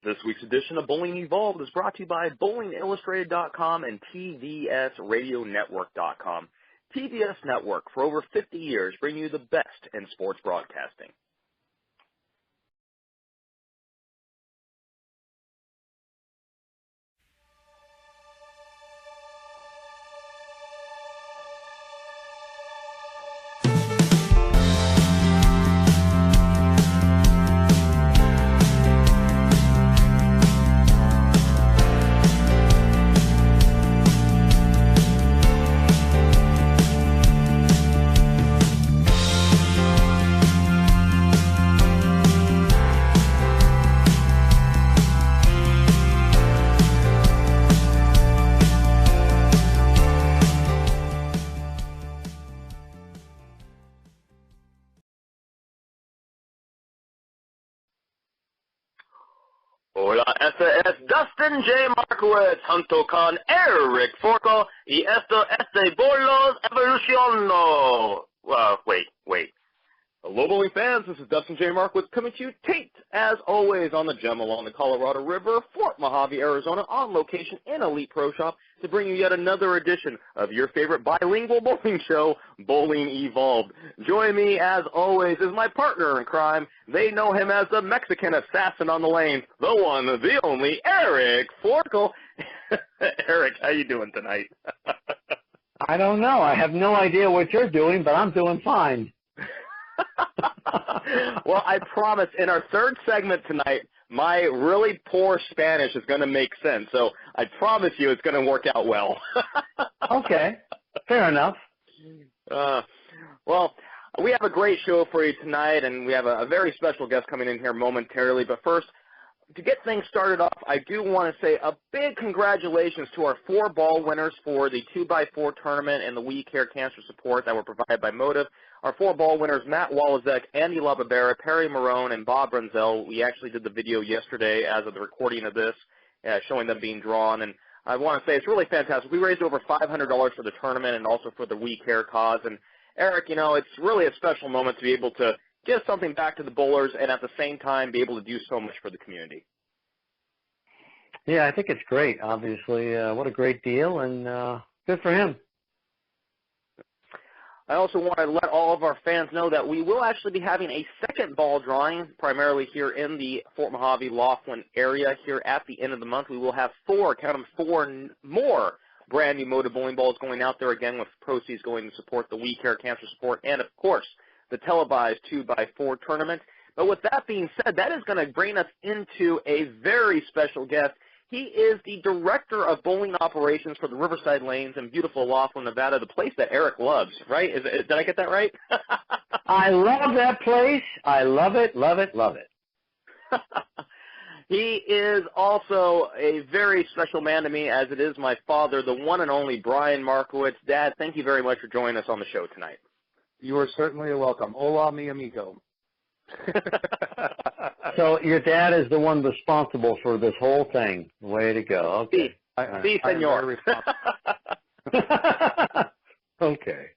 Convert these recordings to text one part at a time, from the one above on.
This week's edition of Bowling Evolved is brought to you by BowlingIllustrated.com and TVSRadioNetwork.com. TVS Network, for over 50 years, bringing you the best in sports broadcasting. Hola, ese es Dustin J. Markowitz junto con Eric Forco y esto es de Bolos Evoluciono. Wait. Hello, bowling fans. This is Dustin J. Markowitz coming to you taped, as always, on the gem along the Colorado River, Fort Mojave, Arizona, on location in Elite Pro Shop to bring you yet another edition of your favorite bilingual bowling show, Bowling Evolved. Join me, as always, is my partner in crime. They know him as the Mexican assassin on the lane, the one, the only, Eric Forco. Eric, how you doing tonight? I don't know. I have no idea what you're doing, but I'm doing fine. Well, I promise in our third segment tonight, my really poor Spanish is going to make sense. So I promise you it's going to work out well. Okay. Fair enough. Well, we have a great show for you tonight, and we have a very special guest coming in here momentarily. But first, to get things started off, I do want to say a big congratulations to our 4 ball winners for the 2x4 tournament and the We Care Cancer support that were provided by Motive. Our 4 ball winners, Matt Walazek, Andy LaBarbera, Perry Marone, and Bob Brunzel. We actually did the video yesterday as of the recording of this, showing them being drawn. And I want to say it's really fantastic. We raised over $500 for the tournament and also for the We Care cause. And, Eric, you know, it's really a special moment to be able to give something back to the bowlers and at the same time be able to do so much for the community. Yeah, I think it's great, obviously. What a great deal, and good for him. I also want to let all of our fans know that we will actually be having a second ball drawing, primarily here in the Fort Mojave, Laughlin area here at the end of the month. We will have 4 more brand new Motive bowling balls going out there again with proceeds going to support the We Care Cancer support and, of course, the televised 2x4 tournament. But with that being said, that is going to bring us into a very special guest. He is the Director of Bowling Operations for the Riverside Lanes in beautiful Laughlin, Nevada, the place that Eric loves, right? Did I get that right? I love that place. I love it, love it, love it. He is also a very special man to me, as it is my father, the one and only Brian Markowitz. Dad, thank you very much for joining us on the show tonight. You are certainly welcome. Hola, mi amigo. So your dad is the one responsible for this whole thing. Way to go. Okay. Sí, señor. Okay.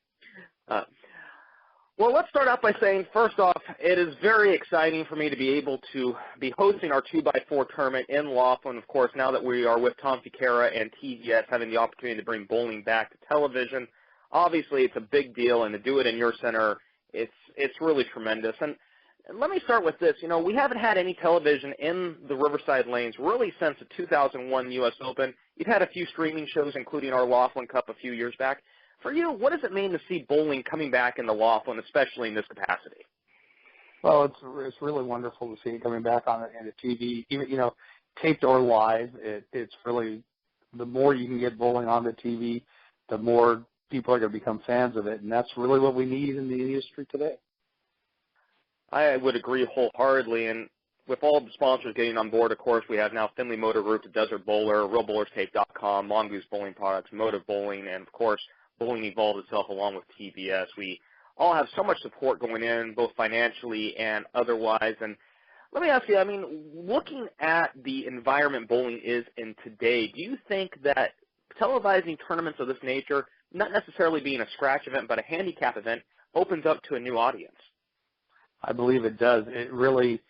Well, let's start out by saying, first off, it is very exciting for me to be able to be hosting our 2x4 tournament in Laughlin, of course, now that we are with Tom Ficara and TVS having the opportunity to bring bowling back to television. Obviously, it's a big deal, and to do it in your center, it's really tremendous. And let me start with this. You know, we haven't had any television in the Riverside Lanes really since the 2001 U.S. Open. You've had a few streaming shows, including our Laughlin Cup a few years back. For you, what does it mean to see bowling coming back into Laughlin, especially in this capacity? Well, it's really wonderful to see it coming back on the TV, even, you know, taped or live. It's really, the more you can get bowling on the TV, the more people are going to become fans of it, and that's really what we need in the industry today. I would agree wholeheartedly, and with all the sponsors getting on board, of course, we have now Finley Motor Group, the Desert Bowler, RealBowlersTape.com, Mongoose Bowling Products, Motive Bowling, and, of course, Bowling Evolved itself along with TBS. We all have so much support going in, both financially and otherwise. And let me ask you, I mean, looking at the environment bowling is in today, do you think that televising tournaments of this nature, not necessarily being a scratch event, but a handicap event, opens up to a new audience? I believe it does. It really,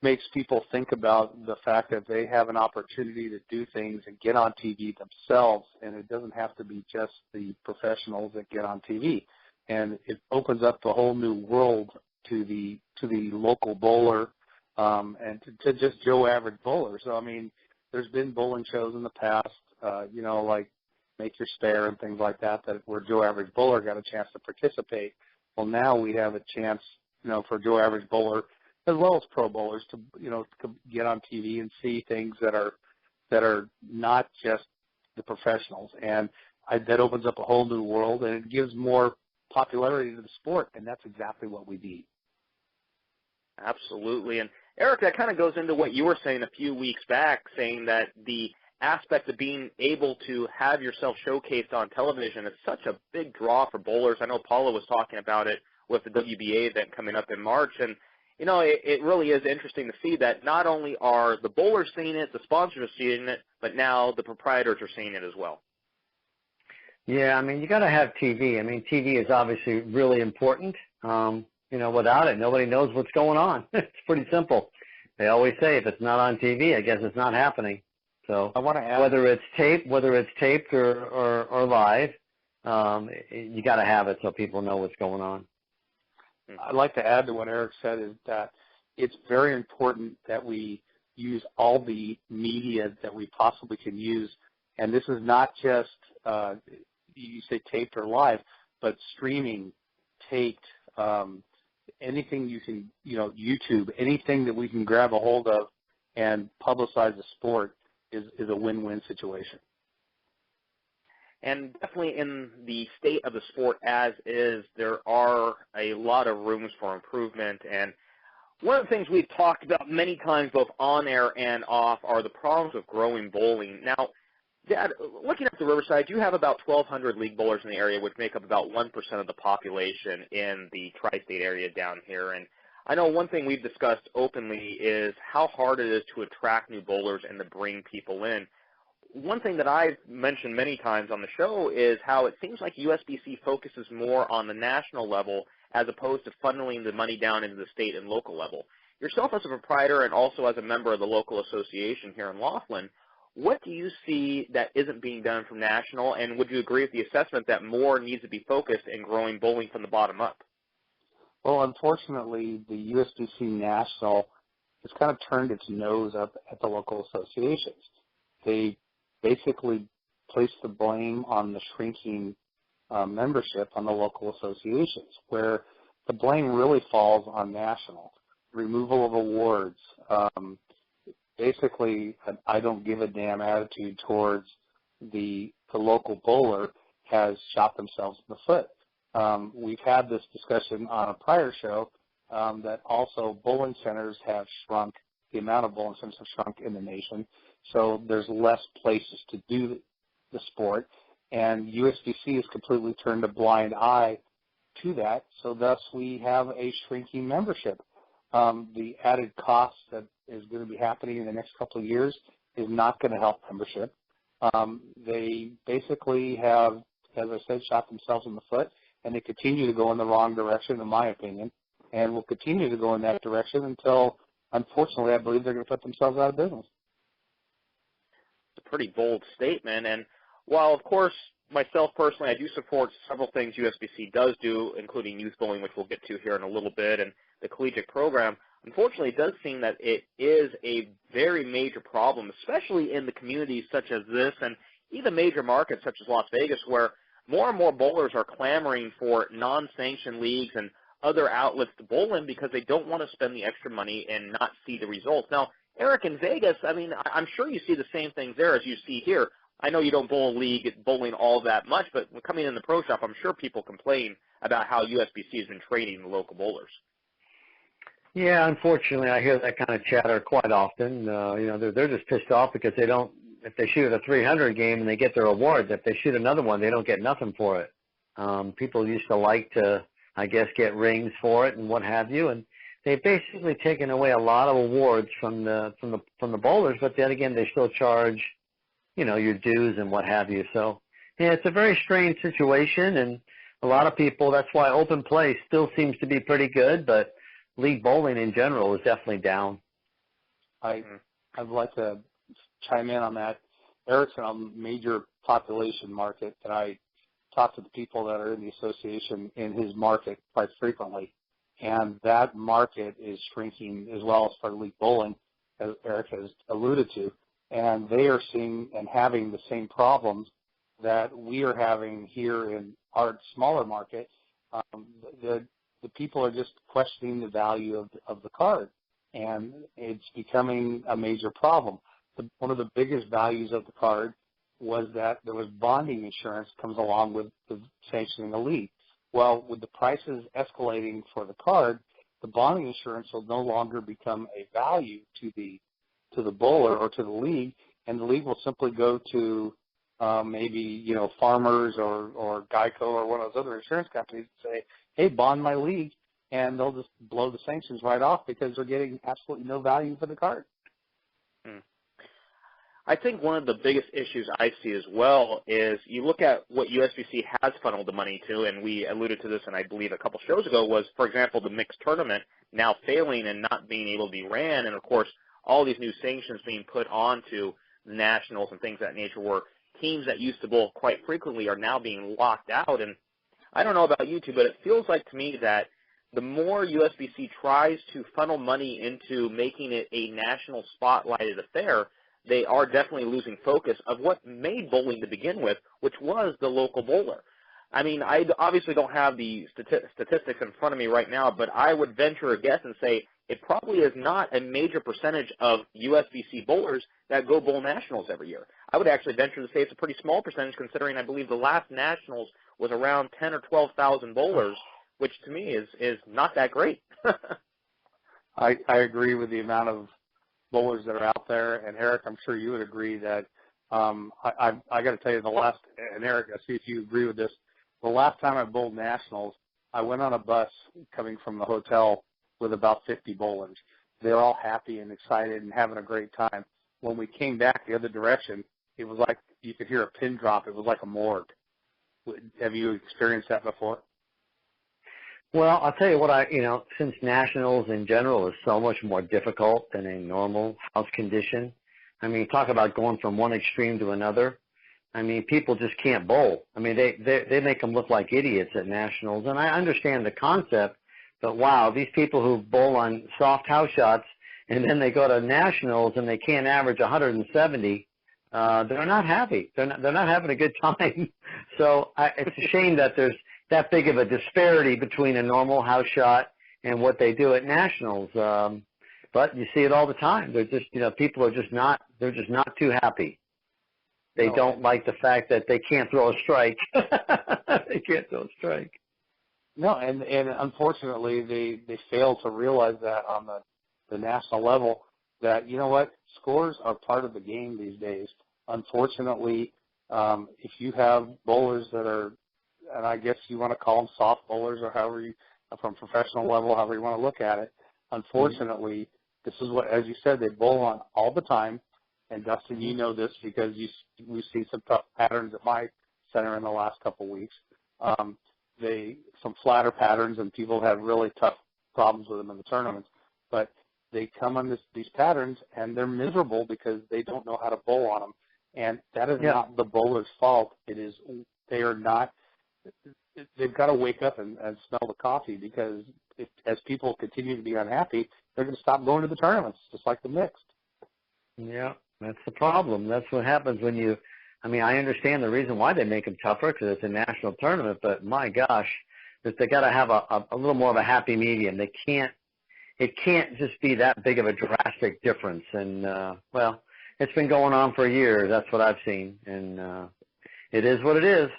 makes people think about the fact that they have an opportunity to do things and get on TV themselves, and it doesn't have to be just the professionals that get on TV. And it opens up a whole new world to the local bowler and to just Joe average bowler. So, I mean, there's been bowling shows in the past, like Make Your Spare and things like that where Joe average bowler got a chance to participate. Well, now we have a chance, for Joe average bowler as well as pro bowlers to get on TV and see things that are not just the professionals. And that opens up a whole new world, and it gives more popularity to the sport, and that's exactly what we need. Absolutely. And Eric, that kind of goes into what you were saying a few weeks back, saying that the aspect of being able to have yourself showcased on television is such a big draw for bowlers. I know Paula was talking about it with the WBA event coming up in March, and it really is interesting to see that not only are the bowlers seeing it, the sponsors are seeing it, but now the proprietors are seeing it as well. Yeah, I mean, you got to have TV. I mean, TV is obviously really important. Without it, nobody knows what's going on. It's pretty simple. They always say if it's not on TV, I guess it's not happening. So I want to add, whether it's taped or live, you got to have it so people know what's going on. I'd like to add to what Eric said is that it's very important that we use all the media that we possibly can use. And this is not just, you say taped or live, but streaming, taped, anything you can, YouTube, anything that we can grab a hold of and publicize the sport is a win-win situation. And definitely in the state of the sport as is, there are a lot of rooms for improvement. And one of the things we've talked about many times, both on air and off, are the problems with growing bowling. Now, Dad, looking at the Riverside, you have about 1,200 league bowlers in the area, which make up about 1% of the population in the tri-state area down here. And I know one thing we've discussed openly is how hard it is to attract new bowlers and to bring people in. One thing that I've mentioned many times on the show is how it seems like USBC focuses more on the national level as opposed to funneling the money down into the state and local level. Yourself as a proprietor and also as a member of the local association here in Laughlin, what do you see that isn't being done from national, and would you agree with the assessment that more needs to be focused in growing bowling from the bottom up? Well, unfortunately, the USBC National has kind of turned its nose up at the local associations. They basically place the blame on the shrinking membership on the local associations, where the blame really falls on national. Removal of awards, basically an I don't give a damn attitude towards the local bowler has shot themselves in the foot. We've had this discussion on a prior show that also bowling centers have shrunk, the amount of bowling centers have shrunk in the nation, so there's less places to do the sport, and USBC has completely turned a blind eye to that, so thus we have a shrinking membership. The added cost that is going to be happening in the next couple of years is not going to help membership. They basically have, as I said, shot themselves in the foot, and they continue to go in the wrong direction, in my opinion, and will continue to go in that direction until, unfortunately, I believe they're going to put themselves out of business. It's a pretty bold statement, and while, of course, myself personally, I do support several things USBC does do, including youth bowling, which we'll get to here in a little bit, and the collegiate program, unfortunately, it does seem that it is a very major problem, especially in the communities such as this and even major markets such as Las Vegas, where more and more bowlers are clamoring for non-sanctioned leagues and other outlets to bowl in because they don't want to spend the extra money and not see the results. Now, Eric, in Vegas, I mean, I'm sure you see the same things there as you see here. I know you don't bowl league bowling all that much, but coming in the pro shop, I'm sure people complain about how USBC has been training the local bowlers. Yeah, unfortunately, I hear that kind of chatter quite often. They're just pissed off because they don't. If they shoot a 300 game and they get their awards, if they shoot another one, they don't get nothing for it. People used to like to, I guess, get rings for it and what have you, and they've basically taken away a lot of awards from the bowlers. But then again, they still charge, your dues and what have you. So, yeah, it's a very strange situation, and a lot of people. That's why open play still seems to be pretty good, but league bowling in general is definitely down. I'd like to chime in on that. Eric's in a major population market, and I talk to the people that are in the association in his market quite frequently. And that market is shrinking as well as for league bowling, as Eric has alluded to. And they are seeing and having the same problems that we are having here in our smaller market. The people are just questioning the value of the card, and it's becoming a major problem. One of the biggest values of the card was that there was bonding insurance comes along with the sanctioning the league. Well, with the prices escalating for the card, the bonding insurance will no longer become a value to the bowler or to the league, and the league will simply go to maybe Farmers or Geico or one of those other insurance companies and say, hey, bond my league, and they'll just blow the sanctions right off because they're getting absolutely no value for the card. I think one of the biggest issues I see as well is you look at what USBC has funneled the money to, and we alluded to this, and I believe a couple shows ago, was, for example, the mixed tournament now failing and not being able to be ran, and, of course, all these new sanctions being put onto nationals and things of that nature where teams that used to bowl quite frequently are now being locked out. And I don't know about you two, but it feels like to me that the more USBC tries to funnel money into making it a national spotlighted affair, they are definitely losing focus of what made bowling to begin with, which was the local bowler. I mean, I obviously don't have the statistics in front of me right now, but I would venture a guess and say it probably is not a major percentage of USBC bowlers that go bowl nationals every year. I would actually venture to say it's a pretty small percentage, considering I believe the last nationals was around 10 or 12,000 bowlers, which to me is not that great. I agree with the amount of bowlers that are out there, and Eric, I'm sure you would agree that I got to tell you, and Eric, I see if you agree with this, the last time I bowled nationals, I went on a bus coming from the hotel with about 50 bowlers. They're all happy and excited and having a great time. When we came back the other direction, it was like you could hear a pin drop. It was like a morgue. Have you experienced that before? Well, I'll tell you what, since nationals in general is so much more difficult than a normal house condition. I mean, talk about going from one extreme to another. I mean, people just can't bowl. I mean, they make them look like idiots at nationals, and I understand the concept, but wow, these people who bowl on soft house shots and then they go to nationals and they can't average 170, they're not happy. They're not having a good time. So it's a shame that there's that big of a disparity between a normal house shot and what they do at nationals. But you see it all the time. They're just, people are just not, they're just not too happy. They don't like the fact that they can't throw a strike. They can't throw a strike. No, and unfortunately they fail to realize that on the national level that, you know what, scores are part of the game these days. Unfortunately, if you have bowlers that are, and I guess you want to call them soft bowlers or however you, from professional level, however you want to look at it, unfortunately, this is what, as you said, they bowl on all the time. And Dustin, you know this because we've seen some tough patterns at my center in the last couple of weeks. Some flatter patterns, and people have really tough problems with them in the tournaments. But they come on these patterns, and they're miserable because they don't know how to bowl on them. And that is not the bowler's fault. It is they are not. They've got to wake up and smell the coffee, because as people continue to be unhappy, they're going to stop going to the tournaments, just like the mixed. Yeah, that's the problem. That's what happens when you. I mean, I understand the reason why they make them tougher, because it's a national tournament. But my gosh, they got to have a little more of a happy medium. They can't. It can't just be that big of a drastic difference. And well, it's been going on for years. That's what I've seen, and it is what it is.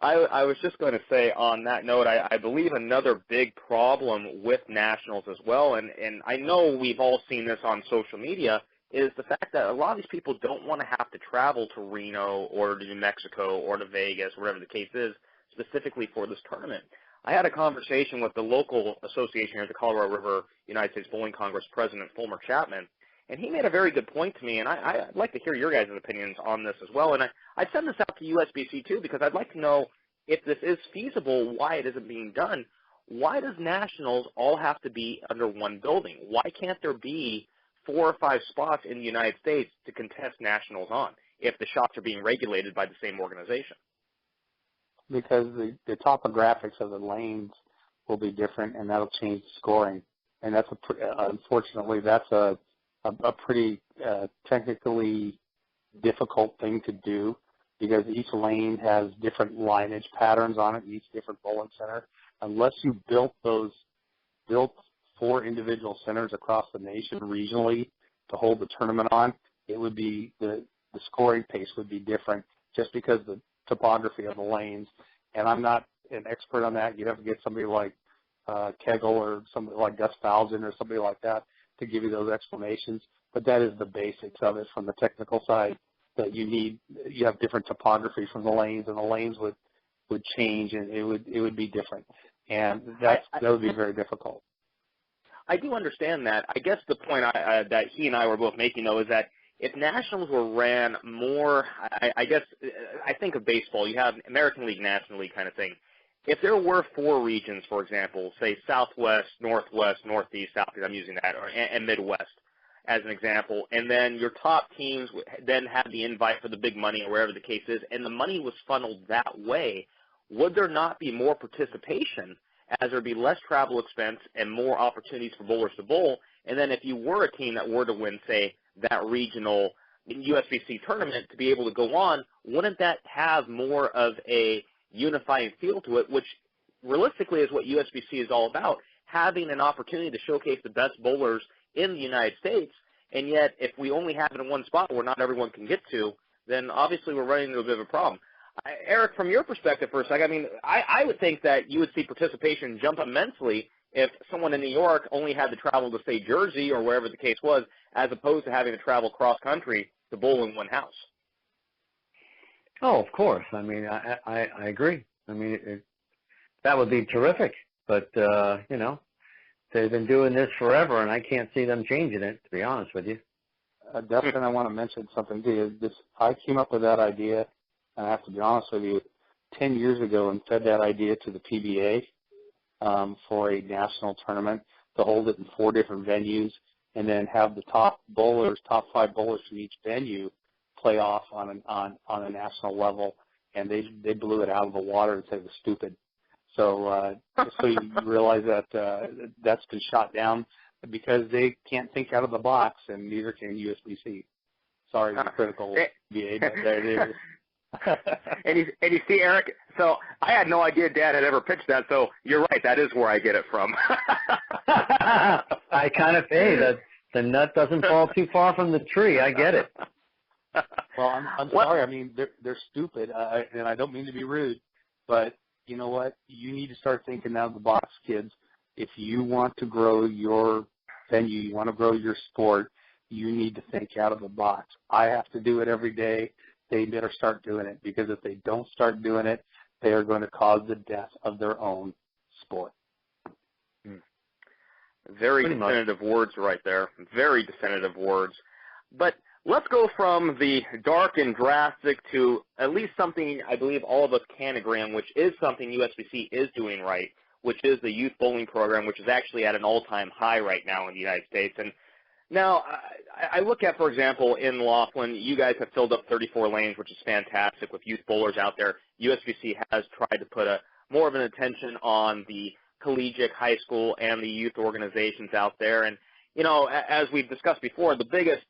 I was just going to say on that note, I believe another big problem with nationals as well, and I know we've all seen this on social media, is the fact that a lot of these people don't want to have to travel to Reno or to New Mexico or to Vegas, whatever the case is, specifically for this tournament. I had a conversation with the local association here at the Colorado River United States Bowling Congress president, Fulmer Chapman, and he made a very good point to me, and I'd like to hear your guys' opinions on this as well. And I'd send this out to USBC too, because I'd like to know if this is feasible, why it isn't being done. Why does nationals all have to be under one building? Why can't there be 4 or 5 spots in the United States to contest nationals on if the shots are being regulated by the same organization? Because the topographics of the lanes will be different, and that'll change the scoring. And that's unfortunately that's a pretty technically difficult thing to do, because each lane has different lineage patterns on it, each different bowling center. Unless you built 4 individual centers across the nation regionally to hold the tournament on, it would be the scoring pace would be different, just because the topography of the lanes. And I'm not an expert on that. You'd have to get somebody like Kegel or somebody like Gus Falzon or somebody like that to give you those explanations. But that is the basics of it from the technical side, that you have different topography from the lanes, and the lanes would change, and it would be different. And that would be very difficult. I do understand that. I guess the point that he and I were both making, though, is that if nationals were ran more, I think of baseball. You have American League, National League kind of thing. If there were 4 regions, for example, say Southwest, Northwest, Northeast, Southeast, I'm using that, and Midwest as an example, and then your top teams then had the invite for the big money or wherever the case is, and the money was funneled that way, would there not be more participation, as there would be less travel expense and more opportunities for bowlers to bowl? And then if you were a team that were to win, say, that regional USBC tournament to be able to go on, wouldn't that have more of a unifying feel to it, which realistically is what USBC is all about, having an opportunity to showcase the best bowlers in the United States? And yet, if we only have it in one spot where not everyone can get to, then obviously we're running into a bit of a problem. Eric, from your perspective for a second, I mean, I would think that you would see participation jump immensely if someone in New York only had to travel to, say, Jersey or wherever the case was, as opposed to having to travel cross-country to bowl in one house. Oh, of course. I mean, I agree. I mean, that would be terrific. But, you know, they've been doing this forever, and I can't see them changing it, to be honest with you. Dustin, I want to mention something to you. I came up with that idea, and I have to be honest with you, 10 years ago, and fed that idea to the PBA for a national tournament, to hold it in 4 different venues, and then have the top 5 bowlers from each venue play off on a national level, and they blew it out of the water and said it was stupid. So just so you realize that that's been shot down because they can't think out of the box, and neither can USBC. Sorry to be critical, BA, but there it is. and you see, Eric, so I had no idea Dad had ever pitched that, so you're right, that is where I get it from. I kind of, the nut doesn't fall too far from the tree. I get it. Well, I'm sorry. I mean, they're stupid, and I don't mean to be rude, but you know what? You need to start thinking out of the box, kids. If you want to grow your venue, you want to grow your sport, you need to think out of the box. I have to do it every day. They better start doing it, because if they don't start doing it, they are going to cause the death of their own sport. Very definitive words right there. Very definitive words. But let's go from the dark and drastic to at least something I believe all of us can agree on, which is something USBC is doing right, which is the youth bowling program, which is actually at an all-time high right now in the United States. And now I look at, for example, in Laughlin, you guys have filled up 34 lanes, which is fantastic with youth bowlers out there. USBC has tried to put more of an attention on the collegiate, high school, and the youth organizations out there. And you know, as we've discussed before, the biggest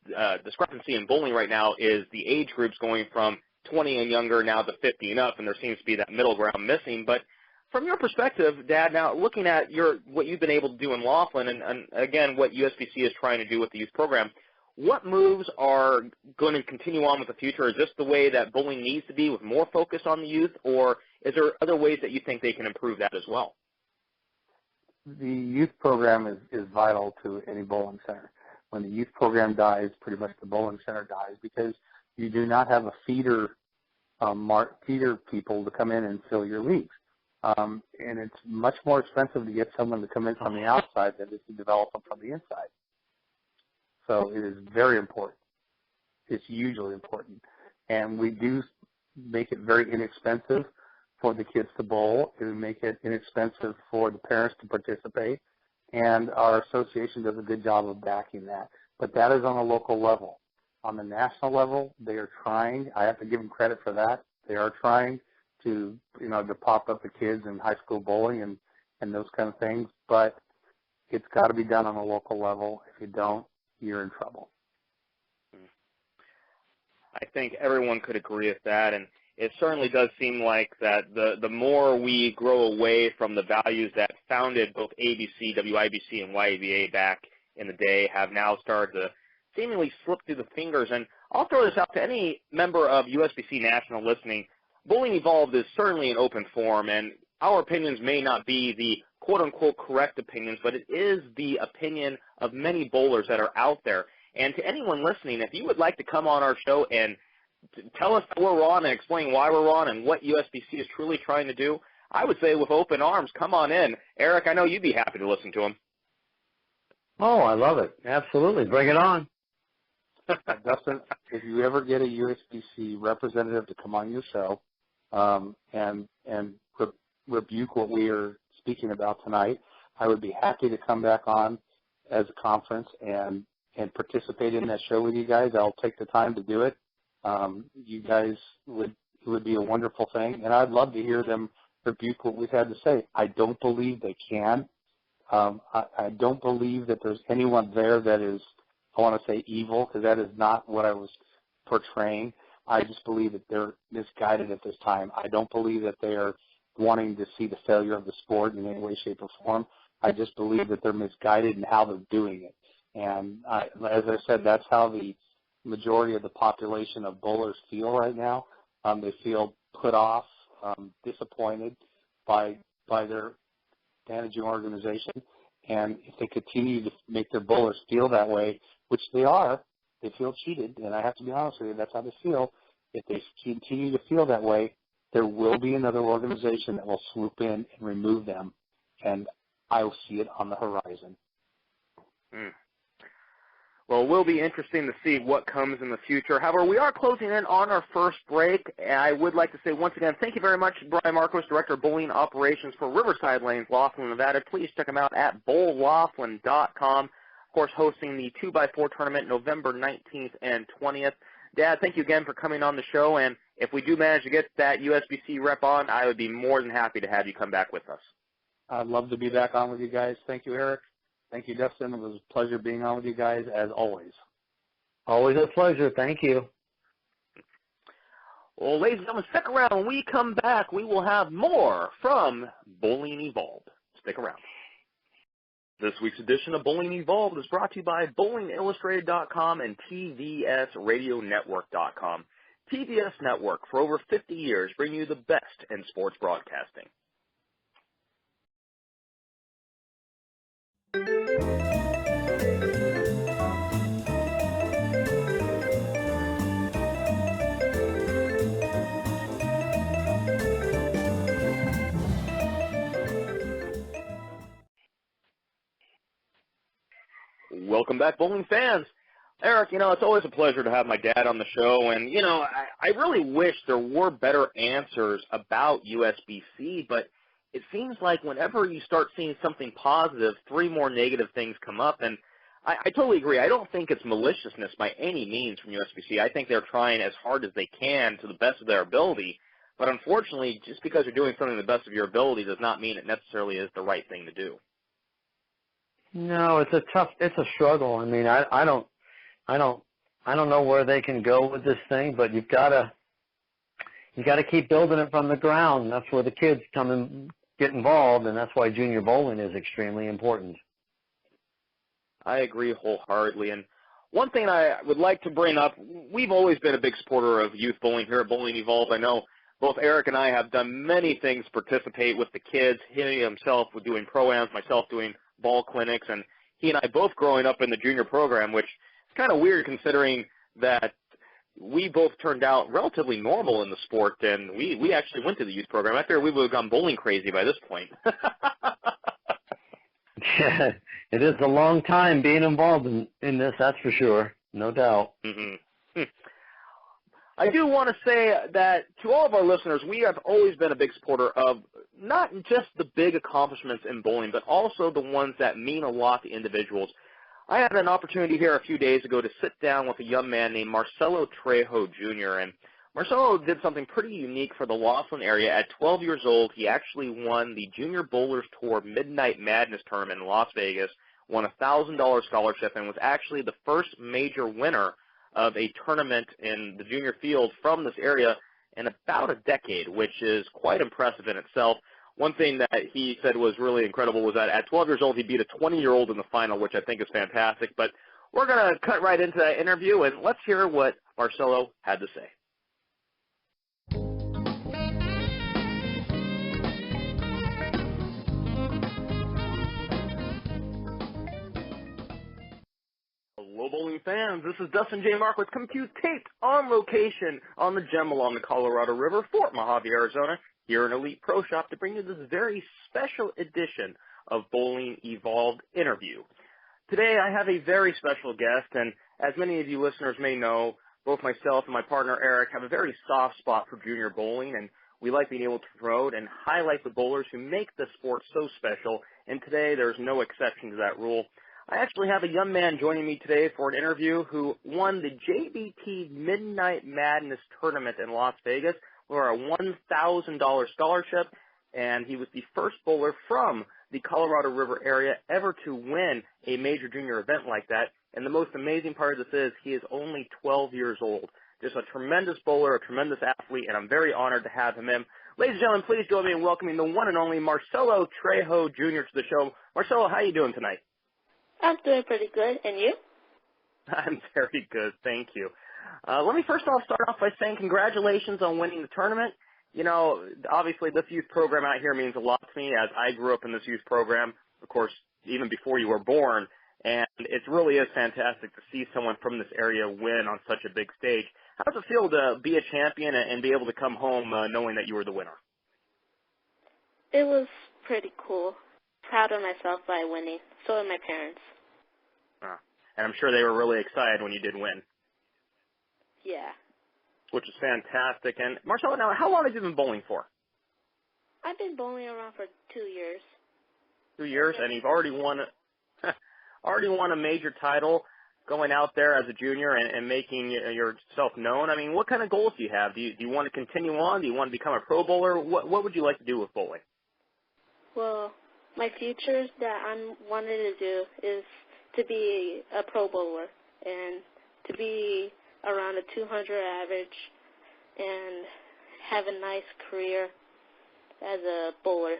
discrepancy in bowling right now is the age groups going from 20 and younger now to 50 and up, and there seems to be that middle ground missing. But from your perspective, Dad, now looking at what you've been able to do in Laughlin, and again, what USBC is trying to do with the youth program, what moves are going to continue on with the future? Is this the way that bowling needs to be, with more focus on the youth, or is there other ways that you think they can improve that as well? The youth program is vital to any bowling center. When the youth program dies, pretty much the bowling center dies, because you do not have a feeder people to come in and fill your leagues. And it's much more expensive to get someone to come in from the outside than it is to develop them from the inside. So it is very important. It's hugely important. And we do make it very inexpensive for the kids to bowl. It would make it inexpensive for the parents to participate. And our association does a good job of backing that. but that is on a local level. On the national level, they are trying. I have to give them credit for that. They are trying to, to pop up the kids in high school bowling and those kind of things, but it's got to be done on a local level. If you don't, you're in trouble. I think everyone could agree with that, and it certainly does seem like that the more we grow away from the values that founded both ABC, WIBC, and YABA back in the day have now started to seemingly slip through the fingers. And I'll throw this out to any member of USBC National listening. Bowling Evolved is certainly an open forum, and our opinions may not be the quote-unquote correct opinions, but it is the opinion of many bowlers that are out there. And to anyone listening, if you would like to come on our show and tell us that we're wrong and explain why we're wrong and what USBC is truly trying to do, I would say with open arms, come on in. Eric, I know you'd be happy to listen to him. Oh, I love it. Absolutely. Bring it on. Dustin, if you ever get a USBC representative to come on your show and rebuke what we are speaking about tonight, I would be happy to come back on as a conference and participate in that show with you guys. I'll take the time to do it. You guys would be a wonderful thing, and I'd love to hear them rebuke what we've had to say. I don't believe they can. I don't believe that there's anyone there that is, I want to say evil, because that is not what I was portraying. I just believe that they're misguided at this time. I don't believe that they are wanting to see the failure of the sport in any way, shape, or form. I just believe that they're misguided in how they're doing it. And as I said, that's how the majority of the population of bowlers feel right now. They feel put off, disappointed by their managing organization. And if they continue to make their bowlers feel that way, which they are, they feel cheated. And I have to be honest with you, that's how they feel. If they continue to feel that way, there will be another organization that will swoop in and remove them. And I will see it on the horizon. Well, it will be interesting to see what comes in the future. However, we are closing in on our first break. I would like to say once again, thank you very much, Brian Marwitz, Director of Bowling Operations for Riverside Lanes, Laughlin, Nevada. Please check him out at bowllaughlin.com. Of course, hosting the 2x4 tournament November 19th and 20th. Dad, thank you again for coming on the show. And if we do manage to get that USBC rep on, I would be more than happy to have you come back with us. I'd love to be back on with you guys. Thank you, Eric. Thank you, Dustin. It was a pleasure being on with you guys, as always. Always a pleasure. Thank you. Well, ladies and gentlemen, stick around. When we come back, we will have more from Bowling Evolved. Stick around. This week's edition of Bowling Evolved is brought to you by BowlingIllustrated.com and TVSRadioNetwork.com. TVS Network, for over 50 years, bringing you the best in sports broadcasting. Welcome back, bowling fans. Eric, it's always a pleasure to have my dad on the show, and, I really wish there were better answers about USBC, but it seems like whenever you start seeing something positive, 3 more negative things come up, and I totally agree. I don't think it's maliciousness by any means from USBC. I think they're trying as hard as they can to the best of their ability, but unfortunately, just because you're doing something to the best of your ability does not mean it necessarily is the right thing to do. No, it's a struggle. I mean, I don't know where they can go with this thing, but you gotta keep building it from the ground. That's where the kids come and get involved, and that's why junior bowling is extremely important. I agree wholeheartedly. And one thing I would like to bring up, we've always been a big supporter of youth bowling here at Bowling Evolved. I know both Eric and I have done many things to participate with the kids. He himself with doing pro-ams, myself doing ball clinics, and he and I both growing up in the junior program, which is kind of weird considering that we both turned out relatively normal in the sport, and we actually went to the youth program. I figured we would have gone bowling crazy by this point. Yeah, it is a long time being involved in this, that's for sure, no doubt. Mm-hmm. I do want to say that to all of our listeners, we have always been a big supporter of not just the big accomplishments in bowling, but also the ones that mean a lot to individuals. I had an opportunity here a few days ago to sit down with a young man named Marcello Trejo Jr., and Marcello did something pretty unique for the Laughlin area. At 12 years old, he actually won the Junior Bowlers Tour Midnight Madness tournament in Las Vegas, won a $1,000 scholarship, and was actually the first major winner of a tournament in the junior field from this area in about a decade, which is quite impressive in itself. One thing that he said was really incredible was that at 12 years old, he beat a 20-year-old in the final, which I think is fantastic. But we're going to cut right into that interview, and let's hear what Marcello had to say. Hello, bowling fans. This is Dustin J. Markowitz coming to you taped on location on the gem along the Colorado River, Fort Mojave, Arizona, here in Elite Pro Shop to bring you this very special edition of Bowling Evolved interview. Today I have a very special guest, and as many of you listeners may know, both myself and my partner Eric have a very soft spot for junior bowling, and we like being able to promote and highlight the bowlers who make the sport so special, and today there's no exception to that rule. I actually have a young man joining me today for an interview who won the JBT Midnight Madness tournament in Las Vegas for a $1,000 scholarship, and he was the first bowler from the Colorado River area ever to win a major junior event like that. And the most amazing part of this is he is only 12 years old. Just a tremendous bowler, a tremendous athlete, and I'm very honored to have him in. Ladies and gentlemen, please join me in welcoming the one and only Marcello Trejo Jr. to the show. Marcello, how are you doing tonight? I'm doing pretty good, and you? I'm very good, thank you. Let me first off start off by saying congratulations on winning the tournament. You know, obviously this youth program out here means a lot to me, as I grew up in this youth program, of course, even before you were born, and it really is fantastic to see someone from this area win on such a big stage. How does it feel to be a champion and be able to come home knowing that you were the winner? It was pretty cool. Proud of myself by winning. So are my parents. And I'm sure they were really excited when you did win. Yeah. Which is fantastic. And Marcello, now how long have you been bowling for? I've been bowling around for 2 years. 2 years, and you've already won a major title going out there as a junior and making yourself known. I mean, what kind of goals do you have? Do you want to continue on? Do you want to become a pro bowler? What would you like to do with bowling? Well, my future that I'm wanting to do is to be a pro bowler and to be around a 200 average and have a nice career as a bowler.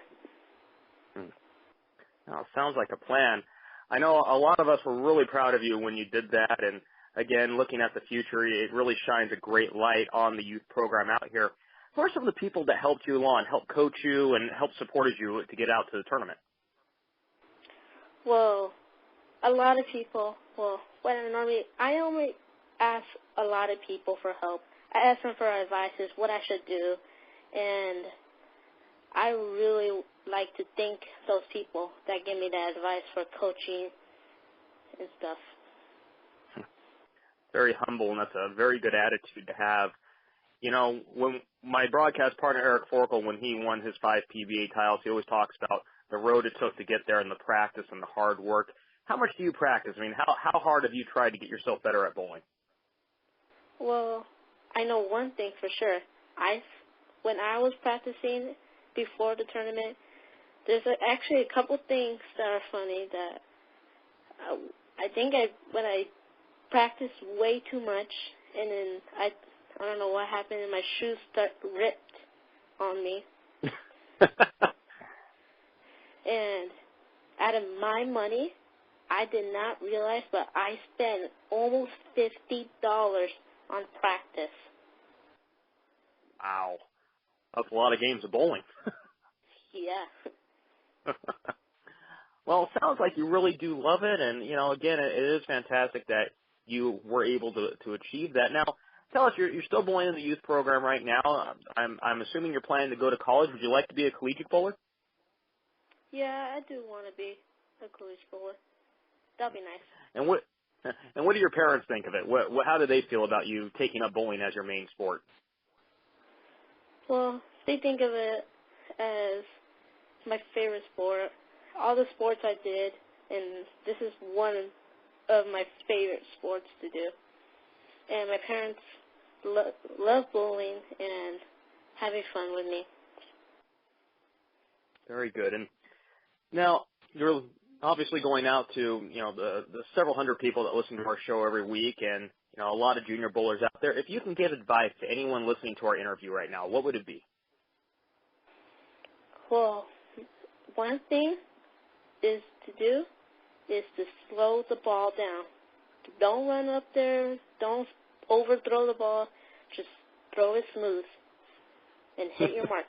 Well, sounds like a plan. I know a lot of us were really proud of you when you did that, and again, looking at the future, it really shines a great light on the youth program out here. Who are some of the people that helped you along, helped coach you, and helped support you to get out to the tournament? Well, a lot of people, I only ask a lot of people for help. I ask them for advice, what I should do, and I really like to thank those people that give me that advice for coaching and stuff. Very humble, and that's a very good attitude to have. You know, when my broadcast partner, Eric Forkel, when he won his 5 PBA titles, he always talks about the road it took to get there and the practice and the hard work. How much do you practice? I mean, how hard have you tried to get yourself better at bowling? Well, I know one thing for sure. When I was practicing before the tournament, there's actually a couple things that are funny that I think when I practiced way too much, and then I don't know what happened, and my shoes ripped on me. And out of my money, I did not realize, but I spent almost $50 on practice. Wow. That's a lot of games of bowling. Yeah. Well, it sounds like you really do love it, and, you know, again, it is fantastic that you were able to achieve that. Now, tell us, you're still bowling in the youth program right now. I'm assuming you're planning to go to college. Would you like to be a collegiate bowler? Yeah, I do want to be a collegiate bowler. That'll be nice. And what do your parents think of it? How do they feel about you taking up bowling as your main sport? Well, they think of it as my favorite sport. All the sports I did, and this is one of my favorite sports to do. And my parents love bowling and having fun with me. Very good. And now you're obviously going out to, the several hundred people that listen to our show every week, and, a lot of junior bowlers out there. If you can give advice to anyone listening to our interview right now, what would it be? Well, one thing is to slow the ball down. Don't run up there. Don't overthrow the ball. Just throw it smooth and hit your mark.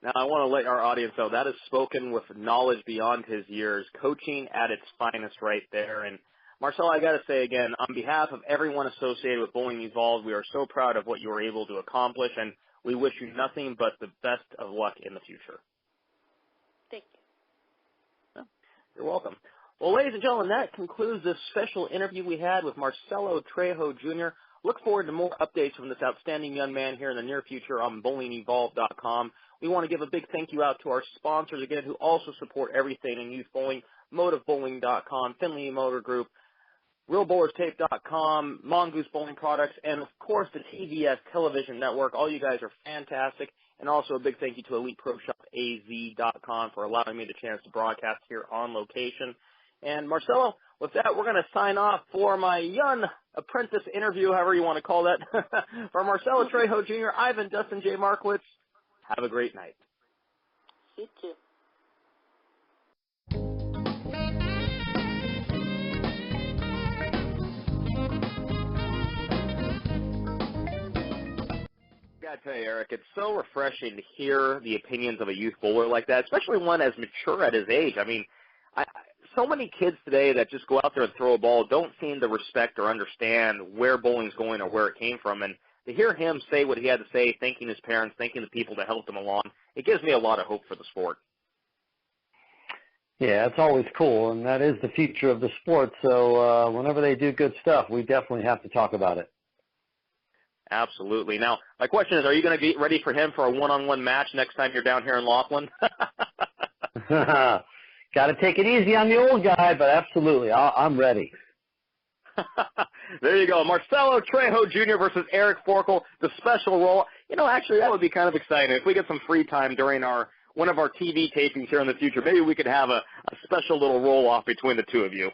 Now, I want to let our audience know that is spoken with knowledge beyond his years, coaching at its finest right there. And, Marcelo, I got to say again, on behalf of everyone associated with Bowling Evolved, we are so proud of what you were able to accomplish, and we wish you nothing but the best of luck in the future. Thank you. You're welcome. Well, ladies and gentlemen, that concludes this special interview we had with Marcello Trejo Jr. Look forward to more updates from this outstanding young man here in the near future on bowlingevolved.com. We want to give a big thank you out to our sponsors, again, who also support everything in youth bowling, motivebowling.com, Finley Motor Group, RealBowlersTape.com, Mongoose Bowling Products, and, of course, the TVS Television Network. All you guys are fantastic. And also a big thank you to EliteProShopAZ.com for allowing me the chance to broadcast here on location. And, Marcelo, with that, we're going to sign off for my young apprentice interview, however you want to call that. For Marcello Trejo Jr., Ivan Dustin J. Markowitz, have a great night. You too. I gotta tell you, Eric, it's so refreshing to hear the opinions of a youth bowler like that, especially one as mature at his age. I mean, so many kids today that just go out there and throw a ball don't seem to respect or understand where bowling's going or where it came from. And to hear him say what he had to say, thanking his parents, thanking the people that helped him along, it gives me a lot of hope for the sport. Yeah, it's always cool, and that is the future of the sport. So whenever they do good stuff, we definitely have to talk about it. Absolutely. Now, my question is, are you going to get ready for him for a one-on-one match next time you're down here in Laughlin? Got to take it easy on the old guy, but absolutely, I'm ready. There you go. Marcello Trejo Jr. versus Eric Forkel, the special role. Actually, that would be kind of exciting. If we get some free time during one of our TV tapings here in the future, maybe we could have a special little roll-off between the two of you.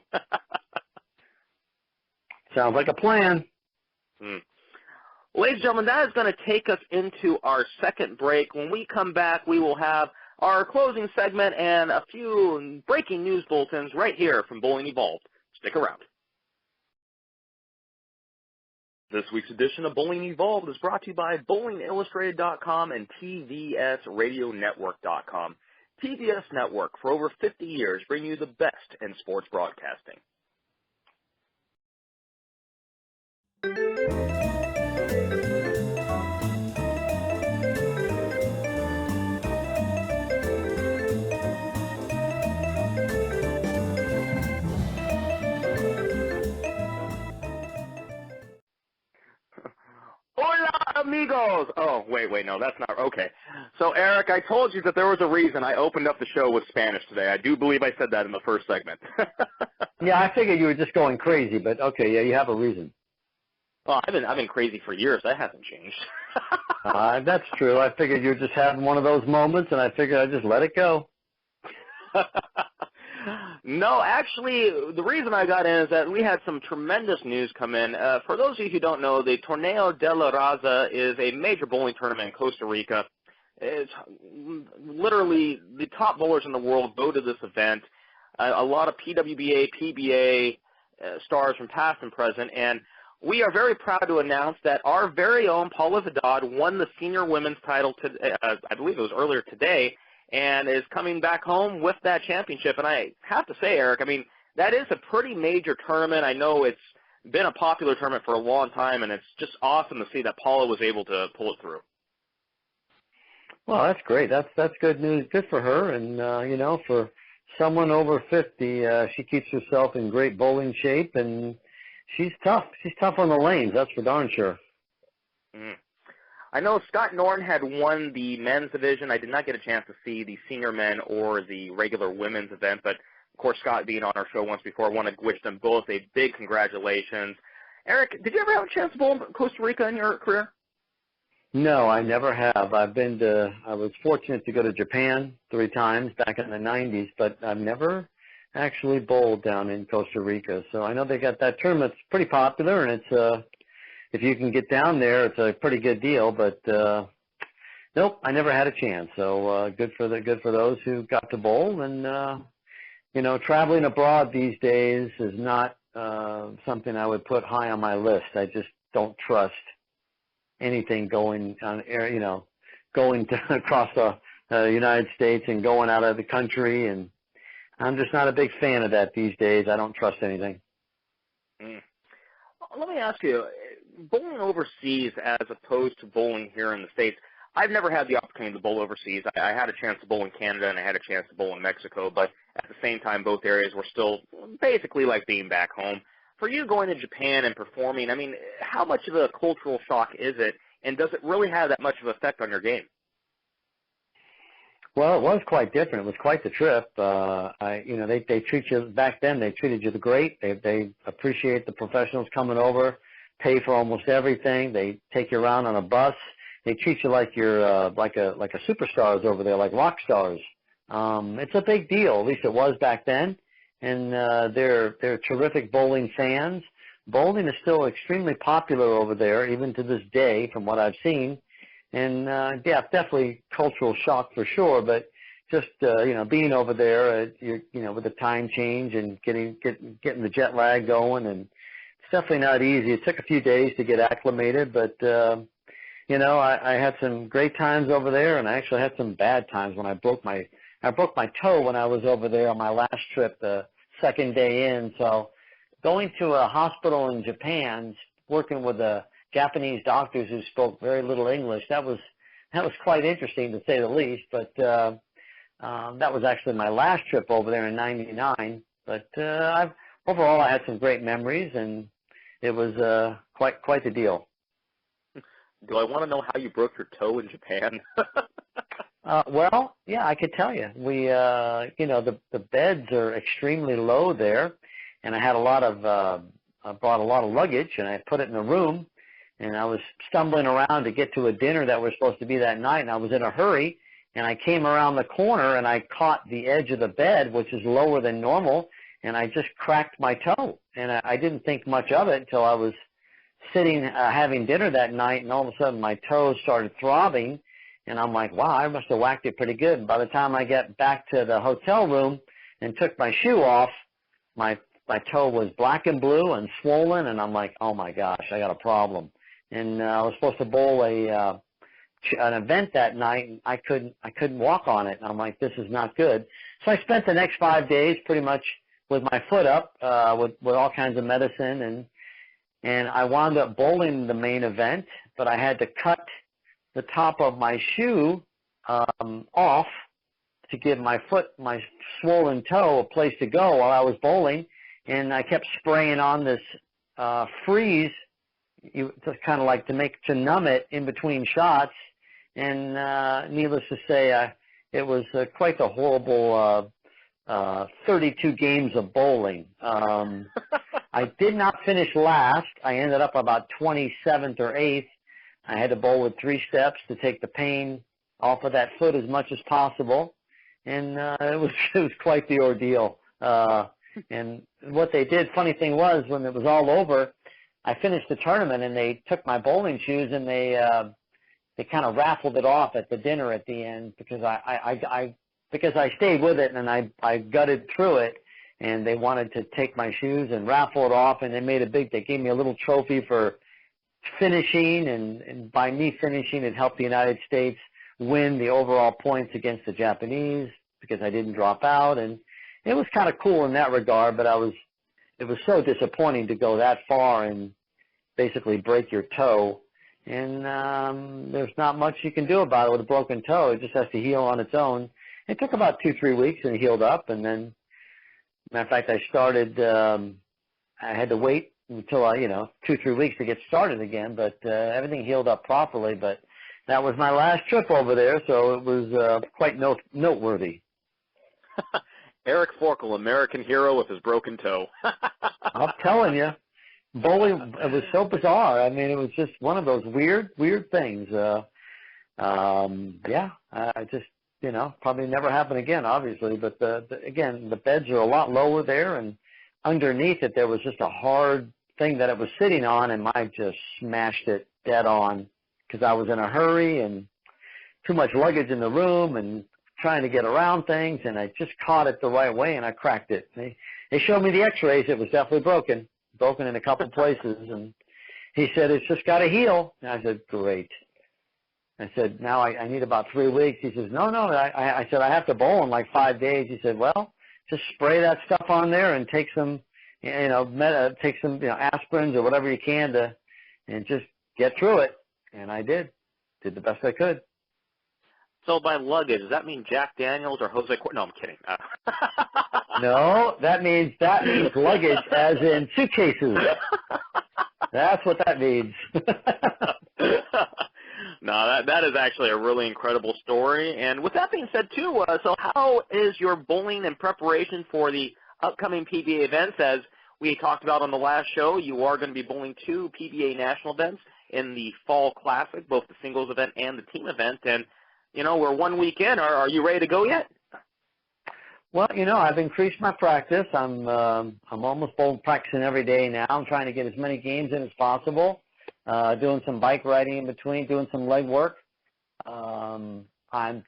Sounds like a plan. Ladies and gentlemen, that is going to take us into our second break. When we come back, we will have our closing segment and a few breaking news bulletins right here from Bowling Evolved. Stick around. This week's edition of Bowling Evolved is brought to you by BowlingIllustrated.com and TVSRadioNetwork.com. TVS Network, for over 50 years, bringing you the best in sports broadcasting. Hola, amigos! Oh, wait, no, that's not, okay. So, Eric, I told you that there was a reason I opened up the show with Spanish today. I do believe I said that in the first segment. Yeah, I figured you were just going crazy, but okay, yeah, you have a reason. Well, I've been crazy for years. That hasn't changed. That's true. I figured you were just having one of those moments, and I figured I'd just let it go. No, actually, the reason I got in is that we had some tremendous news come in. For those of you who don't know, the Torneo de la Raza is a major bowling tournament in Costa Rica. It's literally the top bowlers in the world go to this event. A lot of PWBA, PBA stars from past and present, and we are very proud to announce that our very own Paula Vidad won the senior women's title, I believe it was earlier today, and is coming back home with that championship. And I have to say, Eric, I mean, that is a pretty major tournament. I know it's been a popular tournament for a long time, and it's just awesome to see that Paula was able to pull it through. Well, that's great. That's good news. Good for her. And, for someone over 50, she keeps herself in great bowling shape, and she's tough. She's tough on the lanes, that's for darn sure. I know Scott Norton had won the men's division. I did not get a chance to see the senior men or the regular women's event, but Of course, Scott being on our show once before, I want to wish them both a big congratulations. Eric, did you ever have a chance to bowl in Costa Rica in your career? No, I never have. I was fortunate to go to Japan 3 times back in the 90s, but I've never actually bowled down in Costa Rica. So I know they got that tournament. It's pretty popular, and it's if you can get down there, it's a pretty good deal. But nope, I never had a chance. So good for those who got to bowl. And you know, traveling abroad these days is not something I would put high on my list. I just don't trust anything going on air, you know, going across the United States and going out of the country, and I'm just not a big fan of that these days. I don't trust anything. Let me ask you, bowling overseas as opposed to bowling here in the States, I've never had the opportunity to bowl overseas. I had a chance to bowl in Canada and I had a chance to bowl in Mexico, but at the same time, both areas were still basically like being back home. For you going to Japan and performing, I mean, how much of a cultural shock is it, and does it really have that much of an effect on your game? Well, it was quite different. It was quite the trip. You know, they treat you back then. They treated you great. They appreciate the professionals coming over, pay for almost everything. They take you around on a bus. They treat you like you're like a superstars over there, like rock stars. It's a big deal. At least it was back then. And they're terrific bowling fans. Bowling is still extremely popular over there, even to this day, from what I've seen. And yeah, definitely cultural shock for sure. But just you know, being over there, you know, with the time change and getting the jet lag going, and it's definitely not easy. It took a few days to get acclimated, but you know, I had some great times over there, and I actually had some bad times when I broke my toe when I was over there on my last trip, the second day in. So going to a hospital in Japan, working with the Japanese doctors who spoke very little English, that was quite interesting to say the least. But that was actually my last trip over there in '99. But overall, I had some great memories, and it was quite the deal. Do I want to know how you broke your toe in Japan? Well, yeah, I could tell you. We, you know, the beds are extremely low there, and I had I brought a lot of luggage, and I put it in a room, and I was stumbling around to get to a dinner that was supposed to be that night, and I was in a hurry, and I came around the corner, and I caught the edge of the bed, which is lower than normal, and I just cracked my toe, and I didn't think much of it until I was sitting having dinner that night, and all of a sudden my toes started throbbing. And I'm like, wow, I must have whacked it pretty good. And by the time I got back to the hotel room and took my shoe off, my toe was black and blue and swollen. And I'm like, oh my gosh, I got a problem. And I was supposed to bowl an event that night, and I couldn't walk on it. And I'm like, this is not good. So I spent the next 5 days pretty much with my foot up, with all kinds of medicine, and I wound up bowling the main event, but I had to cut the top of my shoe off to give my swollen toe a place to go while I was bowling, and I kept spraying on this freeze, just kind of like to numb it in between shots, and needless to say, it was quite the horrible 32 games of bowling. I did not finish last. I ended up about 27th or 8th. I had to bowl with 3 steps to take the pain off of that foot as much as possible, and it was quite the ordeal. And what they did, funny thing was, when it was all over, I finished the tournament, and they took my bowling shoes and they kind of raffled it off at the dinner at the end, because I stayed with it and I gutted through it, and they wanted to take my shoes and raffle it off, and they gave me a little trophy for finishing, and by me finishing, it helped the United States win the overall points against the Japanese because I didn't drop out, and it was kind of cool in that regard. But it was so disappointing to go that far and basically break your toe, and there's not much you can do about it with a broken toe. It just has to heal on its own. It took about 2-3 weeks, and it healed up, and then, matter of fact, I had to wait until 2-3 weeks to get started again, but everything healed up properly. But that was my last trip over there, so it was quite noteworthy. Eric Forkel, American hero with his broken toe. I'm telling you, bowling, it was so bizarre. I mean, it was just one of those weird things. Yeah, I just, probably never happen again, obviously. But, again, the beds are a lot lower there, and underneath it there was just a hard thing that it was sitting on, and I just smashed it dead on because I was in a hurry and too much luggage in the room and trying to get around things, and I just caught it the right way, and I cracked it. They showed me the x-rays. It was definitely broken in a couple places, and he said, it's just got to heal. And I said, great. I said, now I need about 3 weeks. He says, no. I said, I have to bowl in like 5 days. He said, well, just spray that stuff on there and take some, take some, aspirins or whatever you can and just get through it. And I did the best I could. So by luggage, does that mean Jack Daniels or Jose No, I'm kidding. No, that means luggage as in suitcases. That's what that means. No, that is actually a really incredible story. And with that being said, too, so how is your bowling in preparation for the upcoming PBA events? As we talked about on the last show, you are going to be bowling 2 PBA national events in the Fall Classic, both the singles event and the team event. And, we're 1 week in. Are you ready to go yet? Well, I've increased my practice. I'm almost practicing every day now. I'm trying to get as many games in as possible. Doing some bike riding in between, doing some leg work. I'm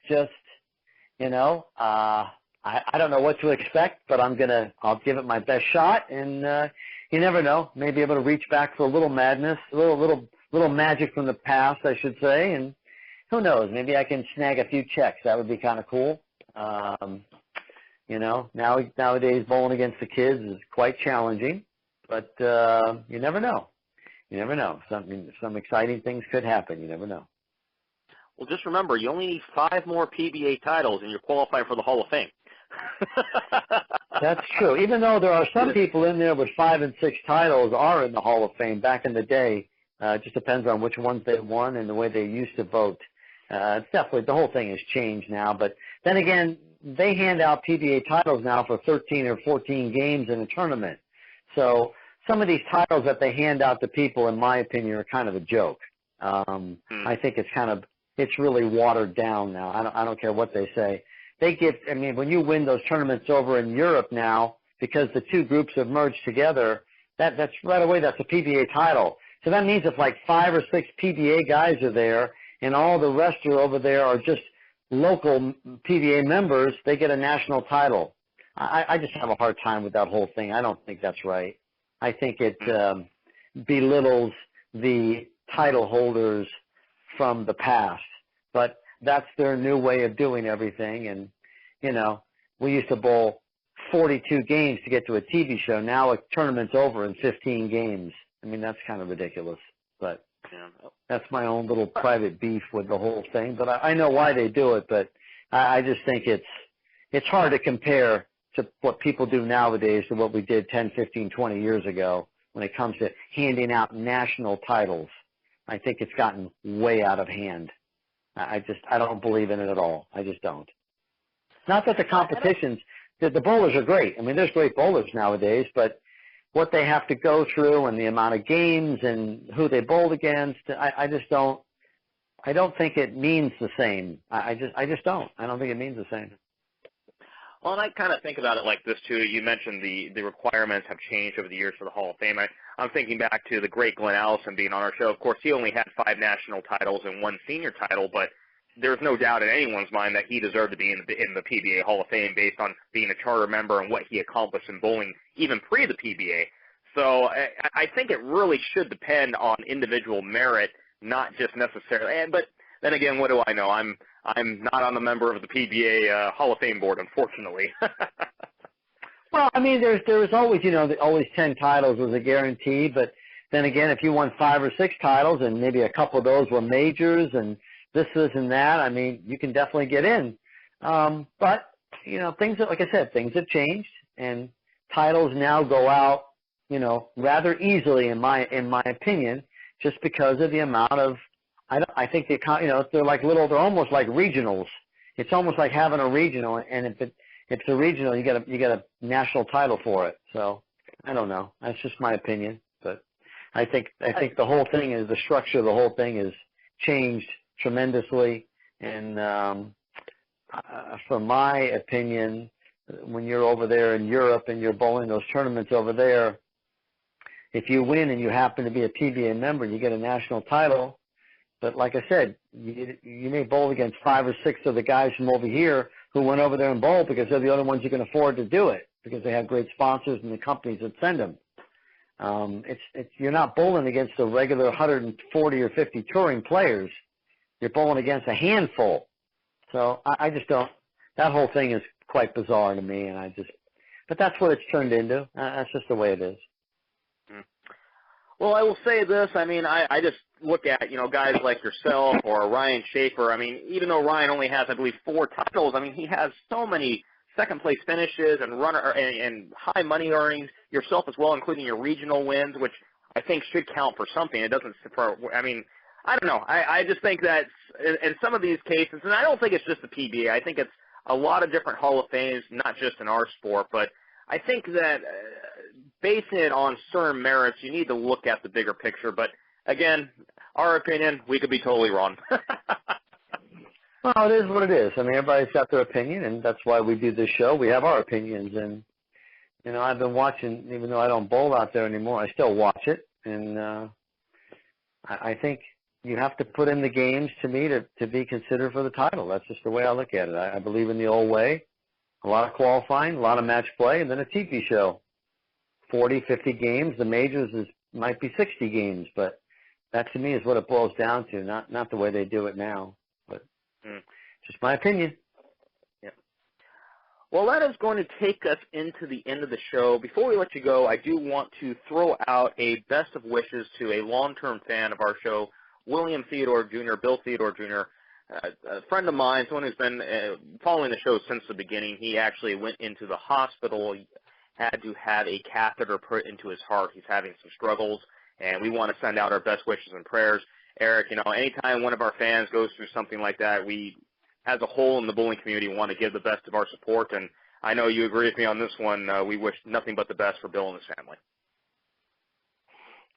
just, I don't know what to expect, but I'll give it my best shot, and you never know. Maybe able to reach back for a little madness, a little magic from the past, I should say, and who knows? Maybe I can snag a few checks. That would be kind of cool. Nowadays bowling against the kids is quite challenging, but you never know. You never know. Some exciting things could happen. You never know. Well, just remember, you only need 5 more PBA titles, and you're qualifying for the Hall of Fame. That's true. Even though there are some people in there with 5 and 6 titles are in the Hall of Fame back in the day. It just depends on which ones they won and the way they used to vote. It's definitely, the whole thing has changed now. But then again, they hand out PBA titles now for 13 or 14 games in a tournament. So some of these titles that they hand out to people, in my opinion, are kind of a joke. I think it's really watered down now. I don't care what they say. When you win those tournaments over in Europe now, because the 2 groups have merged together, that's right away, that's a PBA title. So that means if like 5 or 6 PBA guys are there and all the rest are over there are just local PBA members, they get a national title. I just have a hard time with that whole thing. I don't think that's right. I think it belittles the title holders from the past. But that's their new way of doing everything. And, we used to bowl 42 games to get to a TV show. Now a tournament's over in 15 games. That's kind of ridiculous. But that's my own little private beef with the whole thing. But I know why they do it. But I just think it's hard to compare to what people do nowadays to what we did 10, 15, 20 years ago when it comes to handing out national titles. I think it's gotten way out of hand. I don't believe in it at all. I just don't. Not that the competitions, the bowlers are great. There's great bowlers nowadays, but what they have to go through and the amount of games and who they bowled against, I don't think it means the same. I just don't. I don't think it means the same. Well, and I kind of think about it like this, too. You mentioned the requirements have changed over the years for the Hall of Fame. I'm thinking back to the great Glenn Allison being on our show. Of course, he only had 5 national titles and 1 senior title, but there's no doubt in anyone's mind that he deserved to be in the PBA Hall of Fame based on being a charter member and what he accomplished in bowling even pre the PBA. So I think it really should depend on individual merit, not just necessarily. But then again, what do I know? I'm not on the member of the PBA Hall of Fame board, unfortunately. Well, there's always, always 10 titles was a guarantee. But then again, if you won 5 or 6 titles and maybe a couple of those were majors and this and that, you can definitely get in. But, things like I said, things have changed, and titles now go out, rather easily in my opinion, just because of the amount of, I think they're almost like regionals. It's almost like having a regional, and it's a regional, you get a national title for it. So I don't know. That's just my opinion. But I think the whole thing is, the structure of the whole thing is changed tremendously. And from my opinion, when you're over there in Europe and you're bowling those tournaments over there, if you win and you happen to be a PBA member, you get a national title. But like I said, you may bowl against 5 or 6 of the guys from over here who went over there and bowled because they're the only ones who can afford to do it, because they have great sponsors and the companies that send them. You're not bowling against the regular 140 or 50 touring players. You're bowling against a handful. So I just don't. That whole thing is quite bizarre to me, and but that's what it's turned into. That's just the way it is. Well, I will say this. I mean, I just look at, guys like yourself or Ryan Schaefer. I mean, even though Ryan only has, I believe, 4 titles, I mean, he has so many second-place finishes and high money earnings, yourself as well, including your regional wins, which I think should count for something. It doesn't – I mean, I don't know. I just think that in some of these cases, and I don't think it's just the PBA. I think it's a lot of different Hall of Fames, not just in our sport, but I think that basing it on certain merits, you need to look at the bigger picture. But, again, our opinion, we could be totally wrong. Well, it is what it is. I mean, everybody's got their opinion, and that's why we do this show. We have our opinions. And, I've been watching, even though I don't bowl out there anymore, I still watch it. And I think you have to put in the games, to me, to be considered for the title. That's just the way I look at it. I believe in the old way. A lot of qualifying, a lot of match play, and then a TV show. 40, 50 games. The majors might be 60 games, but that to me is what it boils down to, not the way they do it now. But just my opinion. Yeah. Well, that is going to take us into the end of the show. Before we let you go, I do want to throw out a best of wishes to a long-term fan of our show, William Theodore Jr., Bill Theodore Jr., a friend of mine, someone who's been following the show since the beginning. He actually went into the hospital, had to have a catheter put into his heart. He's having some struggles, and we want to send out our best wishes and prayers. Eric, anytime one of our fans goes through something like that, we, as a whole in the bowling community, want to give the best of our support, and I know you agree with me on this one. We wish nothing but the best for Bill and his family.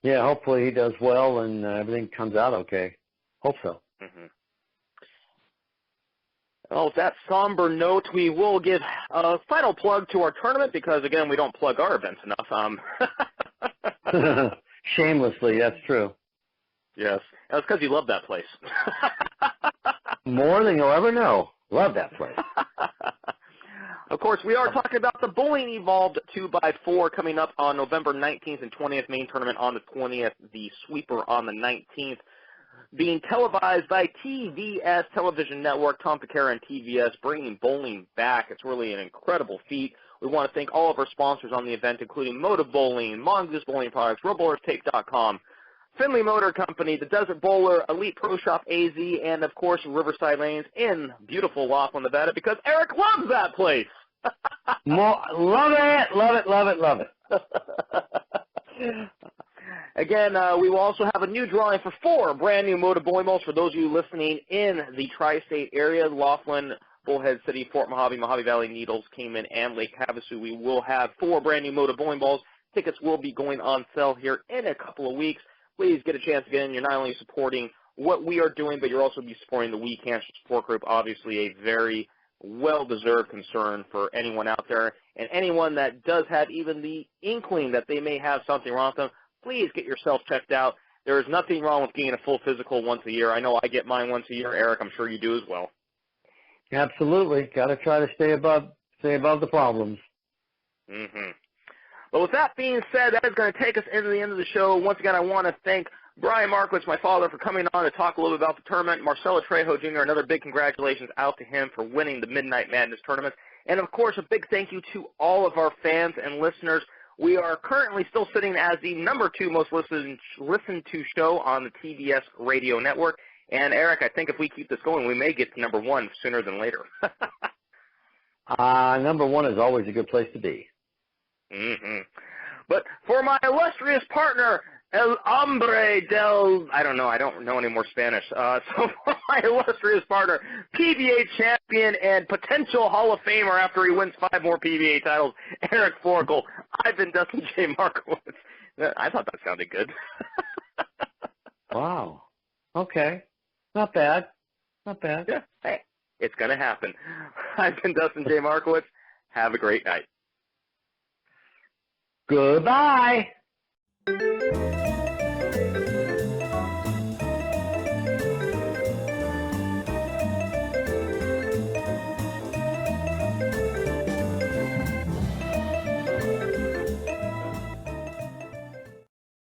Yeah, hopefully he does well and everything comes out okay. Hope so. Mm-hmm. Well, with that somber note, we will give a final plug to our tournament because, again, we don't plug our events enough. Shamelessly, that's true. Yes. That's because you love that place. More than you'll ever know. Love that place. Of course, we are talking about the Bowling Evolved 2x4 coming up on November 19th and 20th, main tournament on the 20th, the sweeper on the 19th. Being televised by TVS Television Network, Tom Picara and TVS, bringing bowling back. It's really an incredible feat. We want to thank all of our sponsors on the event, including Motive Bowling, Mongoose Bowling Products, RoBowlersTape.com, Finley Motor Company, the Desert Bowler, Elite Pro Shop AZ, and, of course, Riverside Lanes in beautiful Laughlin, Nevada, because Eric loves that place. Love it. Again, we will also have a new drawing for 4 brand new Motive Bowling balls for those of you listening in the tri-state area, Laughlin, Bullhead City, Fort Mojave, Mojave Valley, Needles, Kingman, and Lake Havasu. We will have 4 brand new Motive Bowling balls. Tickets will be going on sale here in a couple of weeks. Please get a chance to get in. You're not only supporting what we are doing, but you'll also be supporting the We Cancer Support Group, obviously a very well-deserved concern for anyone out there. And anyone that does have even the inkling that they may have something wrong with them, please get yourself checked out. There is nothing wrong with getting a full physical once a year. I know I get mine once a year. Eric, I'm sure you do as well. Absolutely. Got to try to stay above the problems. Mm-hmm. Well, with that being said, that is going to take us into the end of the show. Once again, I want to thank Brian Marwitz, my father, for coming on to talk a little bit about the tournament. Marcello Trejo Jr., another big congratulations out to him for winning the Midnight Madness tournament. And, of course, a big thank you to all of our fans and listeners. We are currently still sitting as the number 2 most listened to show on the TBS radio network. And, Eric, I think if we keep this going, we may get to number 1 sooner than later. Number 1 is always a good place to be. Mm-hmm. But for my illustrious partner, El hombre del, I don't know any more Spanish. So for my illustrious partner, PBA champion and potential Hall of Famer after he wins 5 more PBA titles, Eric Forkel. I've been Dustin J. Markowitz. I thought that sounded good. Wow. Okay. Not bad. Not bad. Yeah. Hey, it's going to happen. I've been Dustin J. Markowitz. Have a great night. Goodbye.